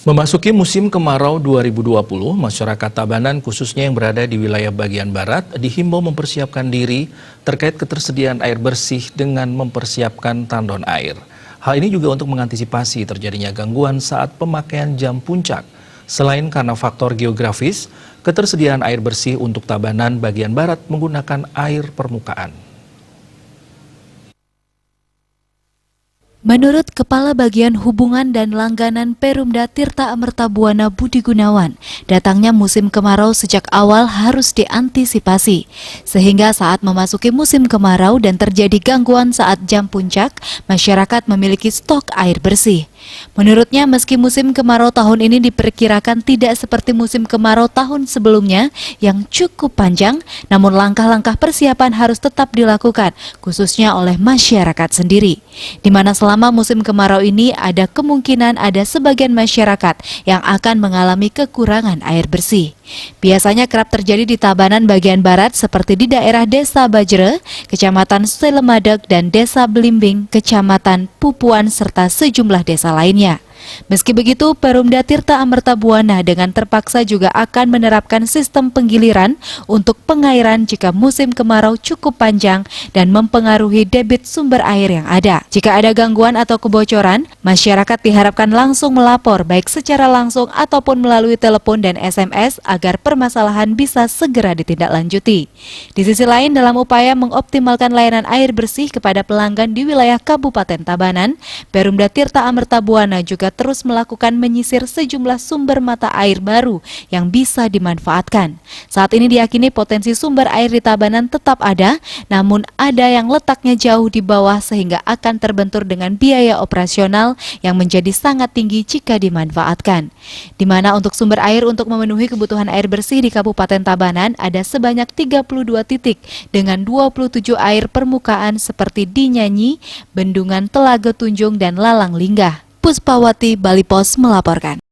Memasuki musim kemarau 2020, masyarakat Tabanan khususnya yang berada di wilayah bagian barat dihimbau mempersiapkan diri terkait ketersediaan air bersih dengan mempersiapkan tandon air. Hal ini juga untuk mengantisipasi terjadinya gangguan saat pemakaian jam puncak. Selain karena faktor geografis, ketersediaan air bersih untuk Tabanan bagian barat menggunakan air permukaan. Menurut Kepala Bagian Hubungan dan Langganan Perumda Tirta Amerta Buana Budi Gunawan, datangnya musim kemarau sejak awal harus diantisipasi. Sehingga saat memasuki musim kemarau dan terjadi gangguan saat jam puncak, masyarakat memiliki stok air bersih. Menurutnya, meski musim kemarau tahun ini diperkirakan tidak seperti musim kemarau tahun sebelumnya yang cukup panjang, namun langkah-langkah persiapan harus tetap dilakukan, khususnya oleh masyarakat sendiri. Di mana selama musim kemarau ini ada kemungkinan ada sebagian masyarakat yang akan mengalami kekurangan air bersih. Biasanya kerap terjadi di Tabanan bagian barat seperti di daerah Desa Bajre, Kecamatan Selemadeg, dan Desa Belimbing, Kecamatan Pupuan, serta sejumlah desa lainnya. Meski begitu, Perumda Tirta Amerta Buana dengan terpaksa juga akan menerapkan sistem penggiliran untuk pengairan jika musim kemarau cukup panjang dan mempengaruhi debit sumber air yang ada. Jika ada gangguan atau kebocoran, masyarakat diharapkan langsung melapor baik secara langsung ataupun melalui telepon dan SMS agar permasalahan bisa segera ditindaklanjuti. Di sisi lain, dalam upaya mengoptimalkan layanan air bersih kepada pelanggan di wilayah Kabupaten Tabanan, Perumda Tirta Amerta Buana juga terus melakukan menyisir sejumlah sumber mata air baru yang bisa dimanfaatkan. Saat ini diyakini potensi sumber air di Tabanan tetap ada, namun ada yang letaknya jauh di bawah sehingga akan terbentur dengan biaya operasional yang menjadi sangat tinggi jika dimanfaatkan. Di mana untuk sumber air untuk memenuhi kebutuhan air bersih di Kabupaten Tabanan ada sebanyak 32 titik dengan 27 air permukaan seperti di Nyanyi, Bendungan Telaga Tunjung, dan Lalang Linggah. Puspawati, Bali Pos melaporkan.